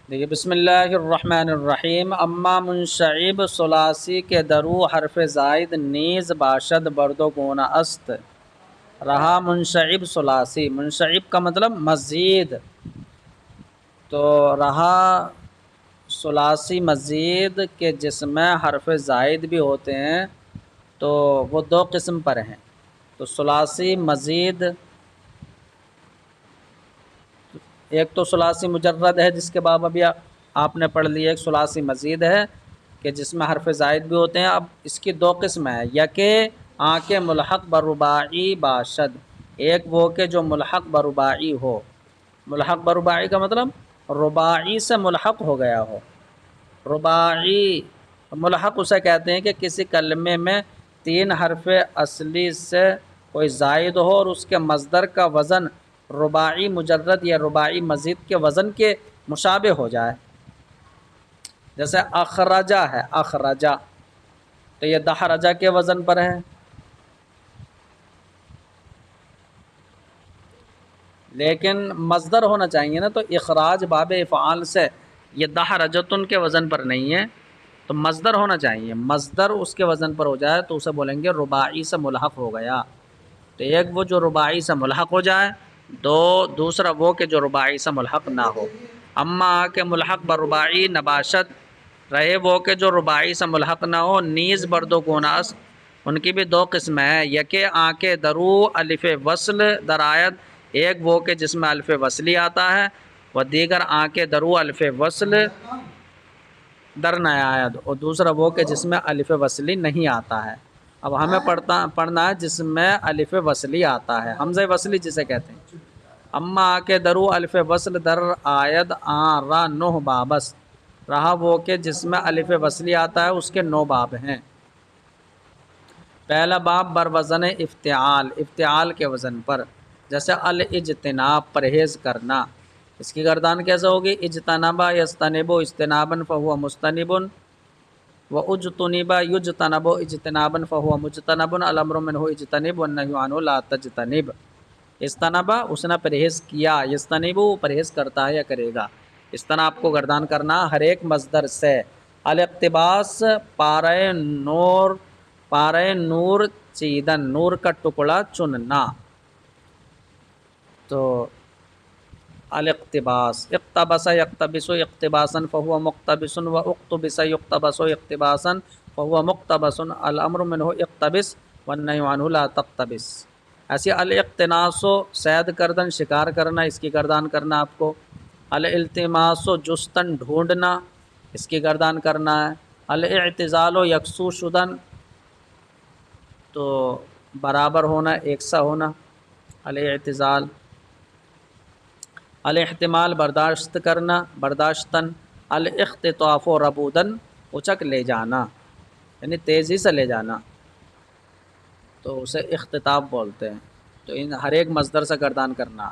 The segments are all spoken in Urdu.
دیکھیے بسم اللہ الرحمن الرحیم اما منشعب ثلاثی کے درو حرف زائد نیز باشد برد و گونا است رہا منشعب ثلاثی، منشعب کا مطلب مزید، تو رہا ثلاثی مزید کے جس میں حرف زائد بھی ہوتے ہیں تو وہ دو قسم پر ہیں۔ تو ثلاثی مزید، ایک تو ثلاثی مجرد ہے جس کے باب ابھی آپ نے پڑھ لی، ایک ثلاثی مزید ہے کہ جس میں حرف زائد بھی ہوتے ہیں۔ اب اس کی دو قسم ہیں، یکے آنکہ ملحق برباعی باشد، ایک وہ کہ جو ملحق برباعی ہو۔ ملحق برباعی کا مطلب رباعی سے ملحق ہو گیا ہو۔ رباعی ملحق اسے کہتے ہیں کہ کسی کلمے میں تین حرف اصلی سے کوئی زائد ہو اور اس کے مصدر کا وزن رباعی مجرد یا رباعی مزید کے وزن کے مشابہ ہو جائے۔ جیسے اخرجہ ہے، اخرجہ تو یہ دحرجہ کے وزن پر ہے، لیکن مصدر ہونا چاہیے نا، تو اخراج باب افعال سے یہ دحرجتن کے وزن پر نہیں ہے، تو مصدر ہونا چاہیے، مصدر اس کے وزن پر ہو جائے تو اسے بولیں گے رباعی سے ملحق ہو گیا۔ تو ایک وہ جو رباعی سے ملحق ہو جائے، دوسرا وہ کہ جو رباعی سے ملحق نہ ہو۔ اما کہ ملحق برباعی نباشد، رہے وہ کہ جو رباعی سے ملحق نہ ہو، نیز برد و گوناس، ان کی بھی دو قسمیں ہیں، یکے آنکہ درو الف وصل درآیت، ایک وہ کہ جس میں الف وصلی آتا ہے، وہ دیگر آنکہ درو الف وصل در نیاید، اور دوسرا وہ کہ جس میں الف وصلی نہیں آتا ہے۔ اب ہمیں پڑھنا ہے جس میں الف وصلی آتا ہے، حمزہ وصلی جسے کہتے ہیں۔ اما کے درو الف وصل در آید آن را نہ بابس، رہا وہ کہ جس میں الف وصلی آتا ہے اس کے 9 باب ہیں۔ پہلا باب بر وزن افتعال، افتعال کے وزن پر، جیسے الاجتناب پرہیز کرنا، اس کی گردان کیسے ہوگی؟ اجتنبا یستنب اجتنابا فہو مستنب، واجتنب یجتنب اجتنابا فہو مجتنب، الامر منہ اجتنب والنہی عنہ لا تجتنب۔ استنبا اس نے پرہیز کیا، یستنب وہ پرہیز کرتا ہے یا کرے گا، استناب کو گردان کرنا ہر ایک مصدر سے۔ الاقتباس پارۂ نور، پارۂ نور چیدن، نور کا ٹکڑا چننا، تو الاقتباس اقتبس یقتبس اقتباسا فهو مقتبس واقتبس یقتبس اقتباسا فهو مقتبس، الامر منه اقتبس والنهی عنه لا تقتبس۔ ایسی الاقتناس صید کردن، شکار کرنا، اس کی گردان کرنا آپ کو۔ الالتماس جستن ڈھونڈنا، اس کی گردان کرنا ہے۔ الاعتزال یکسو شدن تو برابر ہونا، ایک سا ہونا، الاعتزال۔ الاحتمال برداشت کرنا، برداشتن۔ الاختطاف و ربودن اچک لے جانا، یعنی تیزی سے لے جانا، تو اسے اختطاف بولتے ہیں۔ تو ان ہر ایک مصدر سے گردان کرنا۔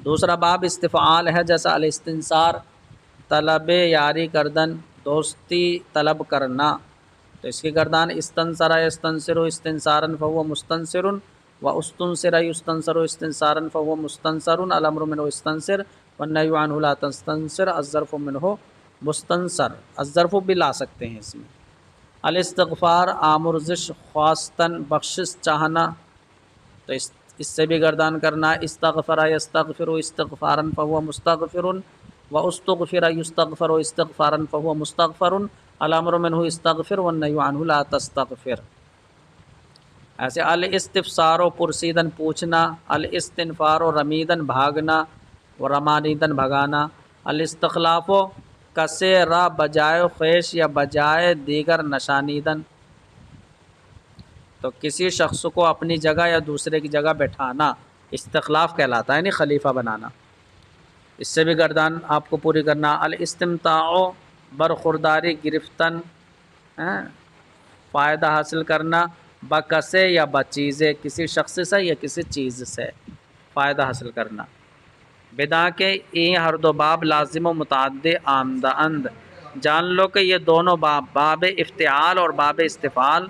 دوسرا باب استفعال ہے، جیسا الاستنصار طلب یاری کردن، دوستی طلب کرنا، تو اس کی گردان استنصر یستنصر استنصارا فهو مستنصر، واستنصر یستنصر استنصارا فهو مستنصر، الامر منه استنصر والنهی عنه لا تستنصر، الظرف منه مستنصر، الظرف بھی لا سکتے ہیں اس میں۔ الاستغفار آمرزش خواستن، بخشش چاہنا، تو اس سے بھی گردان کرنا۔ استغفر یستغفر استغفارا فهو مستغفر، واستغفر یستغفر استغفارا فهو مستغفر، الامر منه استغفر والنهی عنه لا تستغفر۔ ایسے الاستفسار و پرسیدن پوچھنا، الاستنفار و رمیدن بھاگنا، و رمانیدن بھگانا۔ الاستخلاف و کسے را بجائے خیش یا بجائے دیگر نشانیدن، تو کسی شخص کو اپنی جگہ یا دوسرے کی جگہ بیٹھانا استخلاف کہلاتا ہے، یعنی خلیفہ بنانا، اس سے بھی گردان آپ کو پوری کرنا۔ الاستمتاع برخورداری گرفتن، فائدہ حاصل کرنا، بکسے یا بچیزے، کسی شخص سے یا کسی چیز سے فائدہ حاصل کرنا۔ بدا کہ این ہر دو باب لازم و متعدی آمدہ اند، جان لو کہ یہ دونوں باب، باب افتعال اور باب استفعال،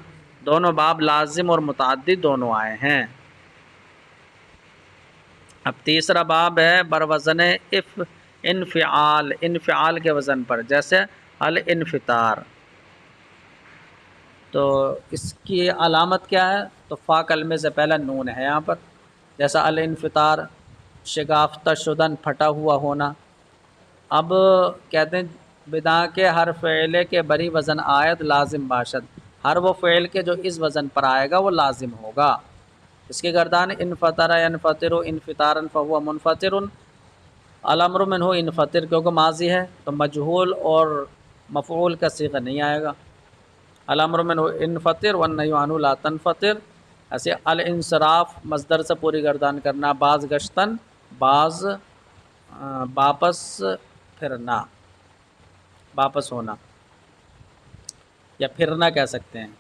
دونوں باب لازم اور متعدی دونوں آئے ہیں۔ اب تیسرا باب ہے بروزن انفعال، انفعال کے وزن پر، جیسے الانفطار. تو اس کی علامت کیا ہے؟ تو فا کلمے سے پہلا نون ہے یہاں پر، جیسا الانفطار شگافتہ شدن پھٹا ہوا ہونا. اب کہتے ہیں بدا کے ہر فعلے کے بری وزن آیت لازم باشد، ہر وہ فعل کے جو اس وزن پر آئے گا وہ لازم ہوگا. اس کی گردان انفطر ینفطر انفطارا فہو منفطر، الامر منہ انفطر کیونکہ ماضی ہے تو مجہول اور مفعول کا صیغہ نہیں آئے گا. الامر منہ انفطر والنہی عنہ لا تنفطر. ایسے الانصراف مصدر سے پوری گردان کرنا، باز گشتن باز واپس پھرنا، واپس ہونا یا پھرنا کہہ سکتے ہیں.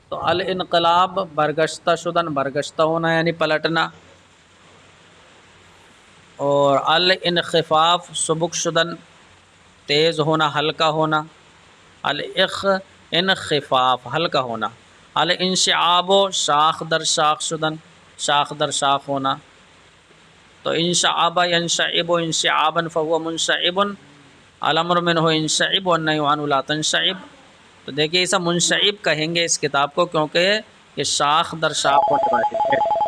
تو الانقلاب برگشتہ شدن برگشتہ ہونا یعنی پلٹنا، اور الانخفاف سبک شدن تیز ہونا ہلکا ہونا، انخفاف ہلکا ہونا. الانشعاب شاخ در شاخ شدن شاخ در شاخ ہونا. تو انشعب ینشعب انشعابا فهو منشعب، الامر منہ انشعب والنہی عنہ لا تنشعب. تو دیکھیے اسے منشعب کہیں گے اس کتاب کو کیونکہ یہ شاخ در شاخ ہونے والی ہے.